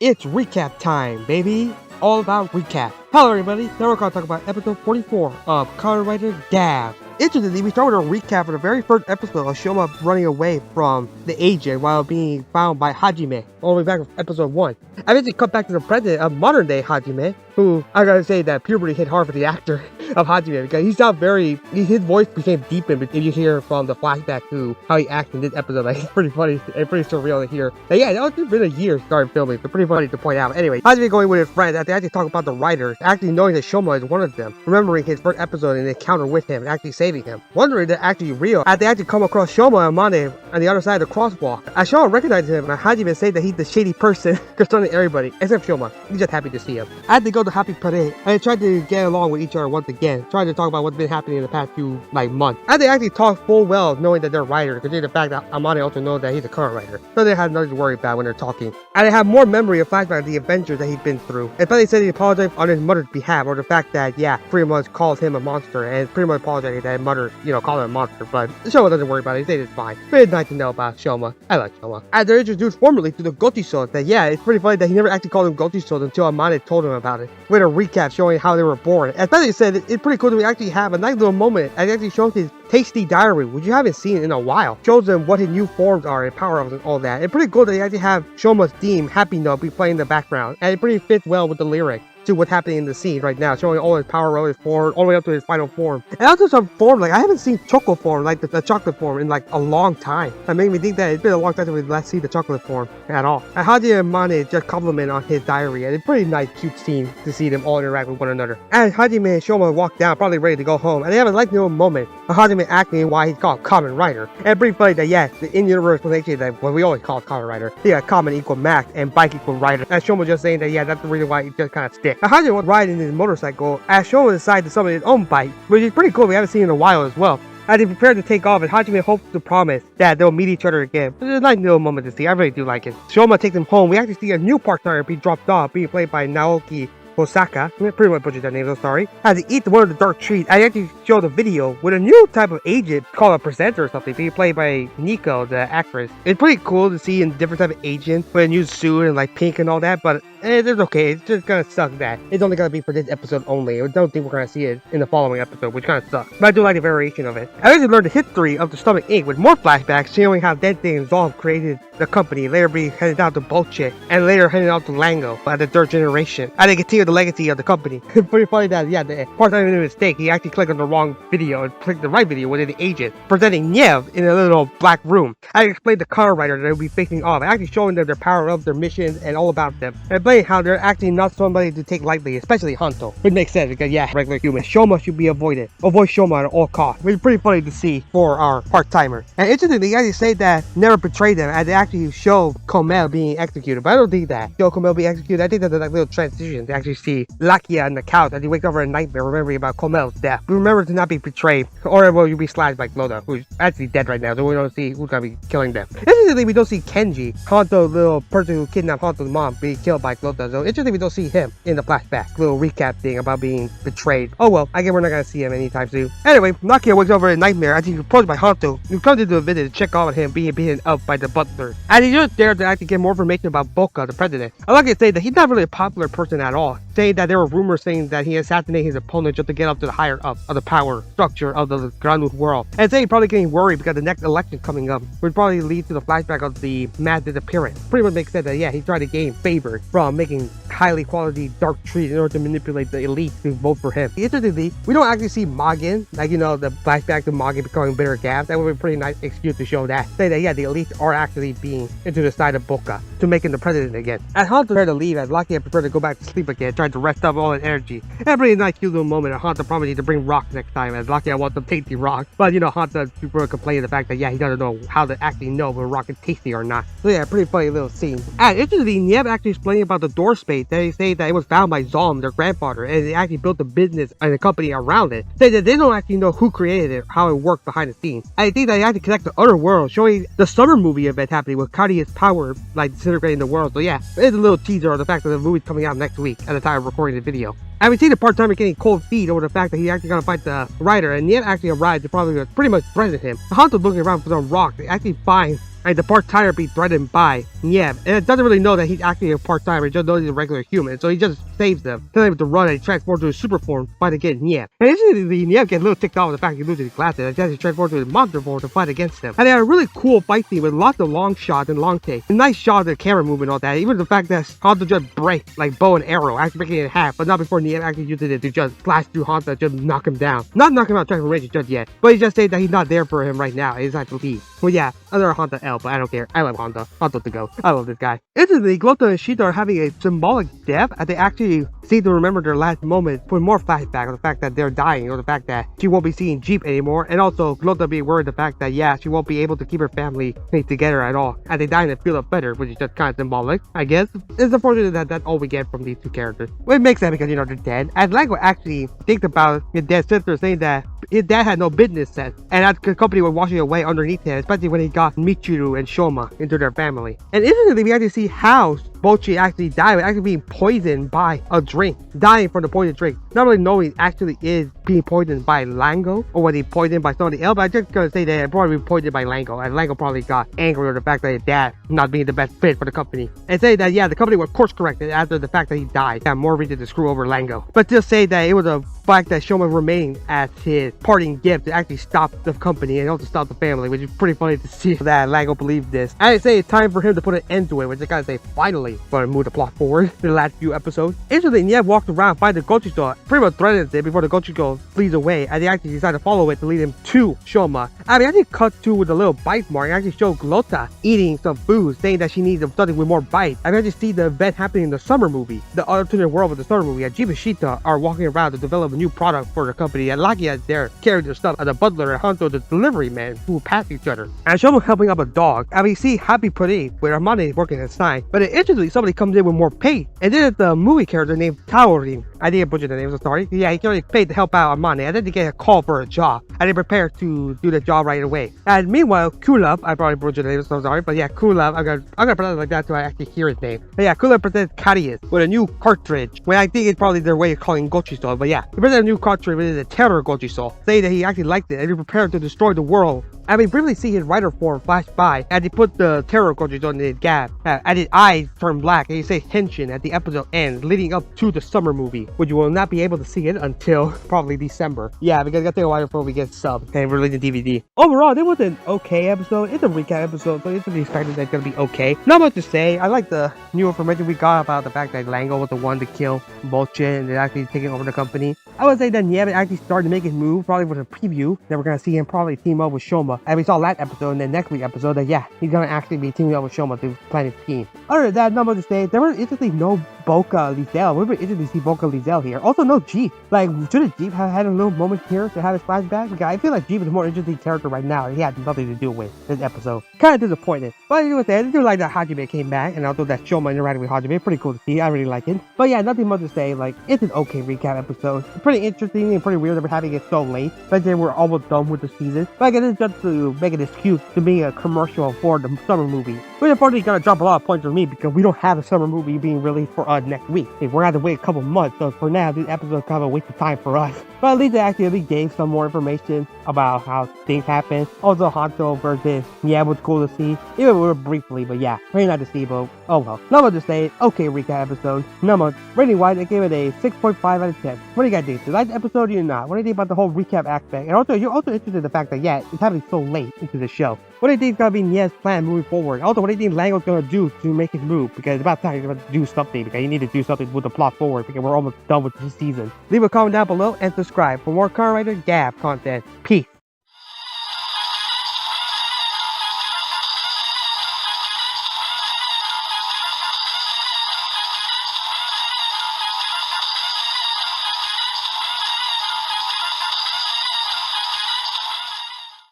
It's recap time, baby. All about recap. Hello, everybody. Now we're going to talk about episode 44 of Kamen Rider Gavv. Interestingly, we start with a recap of the very first episode of Shoma running away from the agent while being found by Hajime, all the way back from episode 1. I eventually cut back to the present of modern day Hajime, who I gotta say that puberty hit hard for the actor of Hajime because he sounds his voice became deepened if you hear from the flashback to how he acts in this episode. Like, it's pretty funny and pretty surreal to hear. And yeah, that was been a year started filming, so pretty funny to point out. Anyway, Hajime going with his friends as they actually talk about the writers, actually knowing that Shoma is one of them, remembering his first episode and encounter with him and actually saving him. Wondering they're actually real as they actually come across Shoma and Mane on the other side of the crosswalk. As Shoma recognizes him, and Hajime says that he's the shady person concerning everybody, except Shoma. He's just happy to see him. As they go to Happy Parade, and they try to get along with each other once again, trying to talk about what's been happening in the past few months. As they actually talk full well, knowing that they're writers, considering the fact that Amane also knows that he's a current writer. So they have nothing to worry about when they're talking. And they have more memory of flashback of the adventures that he's been through. And finally said he apologized on his mother's behalf, or the fact that, yeah, pretty much called him a monster, and pretty much apologized that his mother, called him a monster. But Shoma doesn't worry about it. He says it's fine. But it's nice to know about Shoma. I like Shoma. As they're introduced formally to the Gochi-sons, that yeah, it's pretty funny that he never actually called them Gochi-sons until Amane told him about it. With a recap showing how they were born. As Benny said, it's pretty cool that we actually have a nice little moment and it actually shows his tasty diary, which you haven't seen in a while. Shows them what his new forms are and power-ups and all that. It's pretty cool that you actually have Shoma's theme, Happy Note, be playing in the background. And it pretty fits well with the lyric to what's happening in the scene right now, showing all his power, all his form, all the way up to his final form. And also some form, like I haven't seen Choco form, like the chocolate form, in like a long time. That made me think that it's been a long time since we last see the chocolate form at all. And Hajime and Mane just compliment on his diary, and it's a pretty nice, cute scene to see them all interact with one another. And Hajime and Shoma walk down, probably ready to go home, and they have a nice little moment of Hajime asking why he's called Kamen Rider. And it's pretty funny that yeah, the in-universe explanation that what we always call Kamen Rider. Yeah, Kamen equal max and bike equal rider. And Shoma just saying that yeah, that's the reason why it just kind of sticks. And Hajime was riding his motorcycle as Shoma decided to summon his own bike, which is pretty cool. We haven't seen in a while as well. As they prepare to take off, and Hajime hopes to promise that they'll meet each other again. It's a nice little moment to see. I really do like it. Shoma takes him home. We actually see a new part-timer be dropped off, being played by Naoki Osaka, pretty much butchered that name, so sorry. As he eats one of the dark trees, I actually showed a video with a new type of agent called a presenter or something, being played by Nico, the actress. It's pretty cool to see a different type of agent with a new suit and like pink and all that, but it's okay. It's just gonna suck that it's only gonna be for this episode only. I don't think we're gonna see it in the following episode, which kind of sucks. But I do like the variation of it. I actually learned the history of the Stomach Inc. with more flashbacks showing how Dente and Zolv created the company, later being headed out to Bolche, and later headed out to Lango at the third generation. And they continue the legacy of the company. It's pretty funny that, yeah, the part-time made a mistake. He actually clicked on the wrong video and clicked the right video within the agent, presenting Niev in a little black room. I explained the car rider that they'll be facing off, actually showing them their power-ups, their missions, and all about them. And explaining how they're actually not somebody to take lightly, especially Hanto. Which makes sense because, yeah, regular humans. Shoma should be avoided. Avoid Shoma at all costs. Which is pretty funny to see for our part-timer. And interestingly, they actually say that never betrayed them, and they actually show Kamen being executed. But I don't think that. Show Kamen being executed. I think that's a like, little transition to actually see Lakia on the couch as he wakes up from a nightmare remembering about Komel's death. Remember to not be betrayed, or well, you'll be slashed by Clodagh, who's actually dead right now, so we don't see who's gonna be killing them. Interestingly, we don't see Kenji, Hanto's little person who kidnapped Hanto's mom, being killed by Clodagh. So interestingly, we don't see him in the flashback. Little recap thing about being betrayed. Oh well, I guess we're not gonna see him anytime soon. Anyway, Lakia wakes up from a nightmare as he's approached by Hanto, who comes into a visit to check on him being beaten up by the butler. And he's just there to actually get more information about Boca, the president. I like to say that he's not really a popular person at all, saying that there were rumors saying that he assassinated his opponent just to get up to the higher up of the power structure of the Granus world. And saying probably getting worried because the next election coming up would probably lead to the flashback of the mass disappearance. Pretty much makes sense that yeah, he's trying to gain favor from making highly quality dark trees in order to manipulate the elite to vote for him. Interestingly, we don't actually see Magen, like the flashback to Magen becoming bitter Gavv. That would be a pretty nice excuse to show that. Say that yeah, the elites are actually being into the side of Boca to making the president again. As Hanto prepared to leave, as Lakia preferred to go back to sleep again, trying to rest up all his energy. And a pretty nice cute little moment of Hanto promising to bring rocks next time, as Lakia wants some tasty rocks. But Hanto super complaining the fact that yeah, he doesn't know how to actually know if a rock is tasty or not. So yeah, pretty funny little scene. And interestingly, Niev actually explaining about the door space. They say that it was found by Zolm, their grandfather, and they actually built a business and a company around it. Say that they don't actually know who created it, how it worked behind the scenes. I think that they had to connect to other worlds, showing the summer movie event happening with Karia's power, like disintegrating the world. So yeah, it's a little teaser of the fact that the movie's coming out next week at the time of recording the video. And we see the part-timer getting cold feet over the fact that he's actually gonna fight the writer, and Niev actually arrived to probably pretty much threaten him. Hanto's looking around for some rock. They actually find and the part-timer being threatened by Niev. And it doesn't really know that he's actually a part-timer, he just knows he's a regular human, so he just saves them, telling him to run and transform to his super form to fight against Niev. And instantly, Niev gets a little ticked off with the fact he loses his glasses, and then he transforms to his monster form to fight against him. And they had a really cool fight scene with lots of long shots and long takes, and nice shots of the camera movement and all that, even the fact that Hanzo just breaks like bow and arrow, actually breaking it in half, but not before Niev actually uses it to just slash through Hanzo and just knock him down. Not knock him out of transformation just yet, but he just said that he's not there for him right now, he's had to leave. Well, yeah, another Honda L, but I don't care. I love Honda. Honda to go. I love this guy. Instantly, Glota and Shita are having a symbolic death, and they actually seem to remember their last moment with more flashback of the fact that they're dying, or the fact that she won't be seeing Jeep anymore, and also Glota being worried the fact that, yeah, she won't be able to keep her family together at all, and they die in the field of better, which is just kind of symbolic, I guess. It's unfortunate that that's all we get from these two characters. Well, it makes sense because, you know, they're dead, and Lango actually thinks about his dead sister, saying that his dad had no business sense, and that the company was washing away underneath him, especially when he got Michiru and Shoma into their family. And instantly, we actually see how Bochi actually died, actually being poisoned by a drink, dying from the poison drink. Not really knowing it actually is being poisoned by Lango, or was he poisoned by somebody else, but I'm just gonna say that it probably poisoned by Lango, and Lango probably got angry with the fact that his dad not being the best fit for the company, and say that, yeah, the company was course corrected after the fact that he died. Had more reason to screw over Lango. But just say that it was a fact that Shoma remained as his parting gift to actually stop the company and also stop the family, which is pretty funny to see that Lango believed this. I say it's time for him to put an end to it, which I gotta say finally gonna move the plot forward in the last few episodes. Instantly, Niev walked around, find the Gochiso, pretty much threatens it before the Gochiso flees away, and they actually decide to follow it to lead him to Shoma. I mean, actually cut to with a little bite mark, and actually show Glota eating some food, saying that she needs something with more bite. I mean, I just see the event happening in the summer movie, the alternate world of the summer movie, and Jeep and Shita are walking around to develop a new product for the company, and Lucky is there carrying their stuff, and the butler and Hanzo the delivery man who pass each other. And Shoma helping up a dog, and we see Happy Pudding with Armani working inside, but then instantly somebody comes in with more paint, and then it's the movie character named Taorin. I didn't butcher the name, so sorry. Yeah, he already paid to help out Armani, and then they get a call for a job, and they prepare to do the job right away. And meanwhile, Kulov, I probably butchered the name, so sorry, but yeah, Kulov, I'm gonna pronounce it like that so I actually hear his name. But yeah, Kulov presents Carius with a new cartridge, when I think it's probably their way of calling Gochiso, but yeah, he presents a new cartridge with a terror Gochiso, saying that he actually liked it, and he prepared to destroy the world. And we briefly see his rider form flash by, and he put the terror Gochiso on his Gavv, and his eyes turn black, and he says Henshin at the episode ends, leading up to the summer movie, which you will not be able to see it until probably December. Yeah, because I gotta take a while before we get sub and release the DVD. Overall, it was an okay episode. It's a recap episode, so it's expected that it's gonna be okay. Not much to say. I like the new information we got about the fact that Lango was the one to kill Bolche and they're actually taking over the company. I would say that Niev actually started to make his move, probably with a preview that we're gonna see him probably team up with Shoma. And we saw that episode and then next week's episode that yeah, he's gonna actually be teaming up with Shoma to plan his scheme. Other than that, not much to say. There was instantly no Boca Lizel. We were interested to see Boca Lizel here. Also, no Jeep. Like, shouldn't Jeep have had a little moment here to have his flashback? Because I feel like Jeep is a more interesting character right now. He had nothing to do with this episode. Kind of disappointed. But anyway, I do like that Hajime came back, and also that Shoma interacting with Hajime. Pretty cool to see. I really like it. But yeah, nothing much to say. Like, it's an okay recap episode. Pretty interesting and pretty weird that we're having it so late. But then we're almost done with the season. But I guess it's just to make an excuse to be a commercial for the summer movie. Which unfortunately is gonna drop a lot of points for me because we don't have a summer movie being released for us next week. We're gonna have to wait a couple months, so for now, this episode is kind of a waste of time for us. But at least they actually gave some more information about how things happen. Also, Hanzo versus yeah, it was cool to see. Even briefly, but yeah, very nice to see, but oh well. Not much to say. Okay, recap episode. Not much. Rating wise, I gave it a 6.5 out of 10. What do you guys think? Did you like the episode or you not? What do you think about the whole recap aspect? And also, you're also interested in the fact that yeah, it's happening so late into the show. What do you think is gonna be Niev's plan moving forward? Also, what do you think Lango's gonna do to make his move? Because it's about time he's gonna do something, because you need to do something with the plot forward, because we're almost done with this season. Leave a comment down below and subscribe for more Kamen Rider Gavv content. Peace.